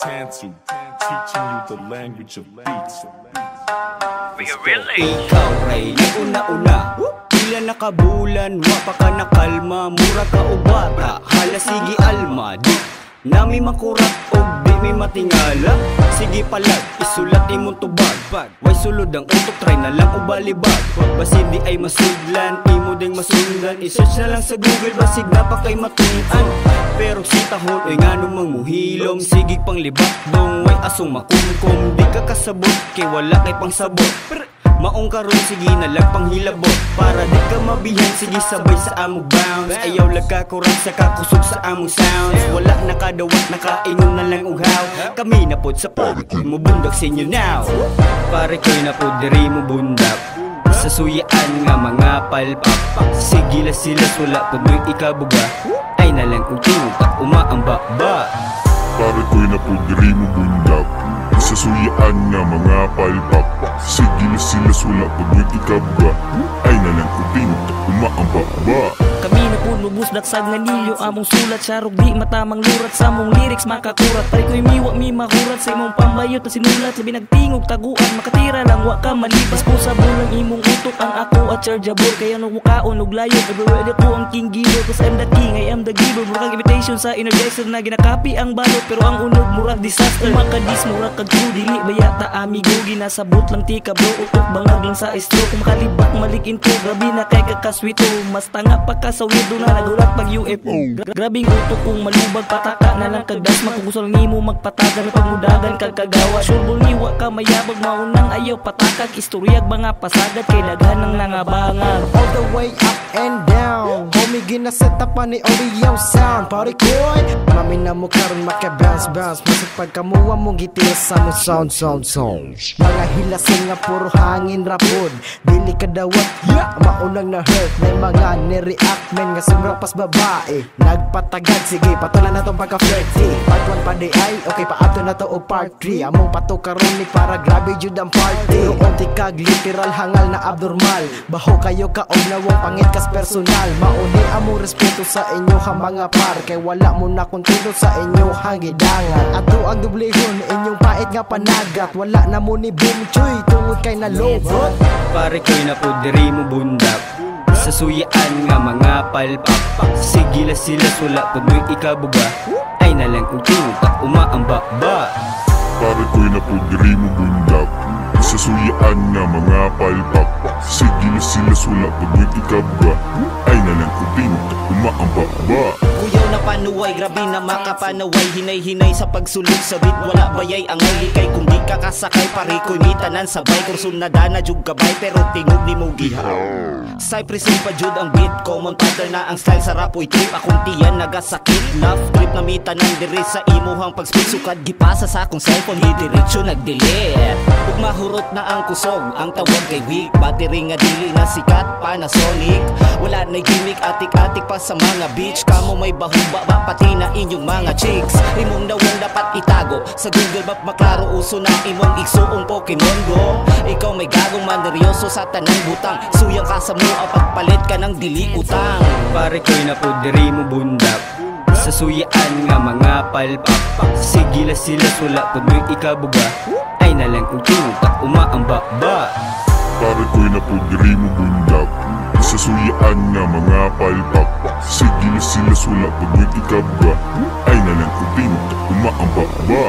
Tantu, teaching you the language of beats. Ikaw ray una-una, pila nakabulan, wa pa ka nakalma. Mura ka o bata, hala sige alma. Di nami makurat o di mi matingala. Sige palag, isulat imong tubag. Way sulod ang utok, try na lang o balibag. Basi di ay masudlan, imo ding masundan. I-search na lang sa Google, basig na pa kay matunan. Pero si tahon ay nga numang muhilom. Sige pang libak dong, way asong makumkum. Di ka kasabot, kay wala kay pang sabot. Maong karon sige na lang panghilabot. Para di ka mabihan, sige sabay sa among bounce. Ayaw lagkakurang sa kakusog sa among sounds. Wala nakadawat, nakaingon na lang uhaw. Kami na pod sa pare mo bundak sa inyo now. Pare ko'y na pod diri mo bundak sa suyaan nga mga palpak. Sige la sila wala pod mo'y ikabuga. Ay na lang kung tinutak umaamba ba. Pare ko'y na pod diri mo bundak sa suyaan nga mga palpak. Sige na sila wala pod mo'y ikabuga. Ay na lang kung tinutak umaamba ba. Kami na po lubos daksag nga nilyo among sulat. Sarog di matamang lurat sa among lyrics makakurat. Pare ko'y miwa mi makurat sa imong pambayot na sinulat. Labi nagtingog taguan makatira lang wa ka malibas. Pusabo lang imong utok ang ako at chargeable. Kaya nung mukaon ug layo everywhere ko ang king giver. Cause I'm the king, I am the giver. Murag imitation sa energizer na ginakapi ang balot. Pero ang unog murag disaster. Makadis murag kagku dili bayata amigo. Ginasabot lang tika bro, utok bangag lang sa istro. Kung makalibak malikin ko, grabe na kay kakaswito. Mas tanga pa ka sa wido na nagulat pag UFO. Grabing utok kung malubag pataka na lang kagdas. Magkugusol nimo magpatagan pagmudagan kagkagawa. Surbol niwa ka mayabag maunang ayaw patakag. Istoryag mga pasagad kay daghan ng nangabangag. All the way up and down, homie ginaset up ni audio sound. Pare ko'y mami na mo karon maka-bounce bounce. Masig pagkamuha mong gitira sa mo sound. Mga hilasin nga puro hangin rapod. Dili ka dawat, maunang na hurt. May mga ni-react men nga sobrang pas babae. Nagpatagad, sige patulan na tong pagka-flirty. Part 1 pa di ay, okay pa up to na to o part 3. Among pato karon ni para grabe jud ang party. Unti kag literal hangal na abnormal. Baho kayo kaog na wong pangit kas personal. Mauni among respeto sa inyo ha mga par. Kay wala mo na kontido sa inyo hangidangan. Ato ang dublehon inyong pait nga panagat. Wala na mo ni boom chuy tungod kay nalobot. Pare ko'y na pod diri mo bundak sa suyaan nga mga palpak. Sige la sila wala pod mo'y ikabuga. Ay na lang kung tinutak umaamba ba. Pare ko'y na pod diri mo bundak sa suyaan nga mga palpak. Sige na sila wala pod mo'y ikabuga. Ay na lang kung tinutak umaamba ba. Kuyaw na panuway, grabe na makapanaway. Hinay-hinay sa pagsulog sa beat, wala bayay ang likay. Kung di ka kasakay, pare ko'y mitanan sabay. Kursun na dana jug gabay, pero tingog ni mo gihaw. Cypress Hill pa jud ang beat, common pattern na ang style. Sa rapoy trip, akong tiyan nagasakit. Love trip na mitanan diri sa imuhang pag-speed. Sukad gipasa sa akong cellphone, hidiretso nag-delete. Ug mahurot na ang kusog, ang tawag kay weak. Battery nga dili na sikat, Panasonic. Wala na gimmick, atik-atik pa sa mga beach. Kamo may bahuba ba pati na inyong mga chicks. Imong dawang dapat itago sa Google Map, maklaro uso na imong igsuong Pokemon Go. Ikaw may gagong maneryoso sa tanang butang. Suyang ka sa mua pagpalit ka ng dili utang. Pare ko'y na pod diri mo bundak sa suyaan nga mga palpak. Sige la sila wala pod mo'y ikabuga. Ay na lang kung tinutak umaamba ba. Pare ko'y na pod diri mo bundak sa suyaan nga mga palpak. Sige na sila wala pod mo'y ikabuga. Ay na lang kung tinutak umaamba ba.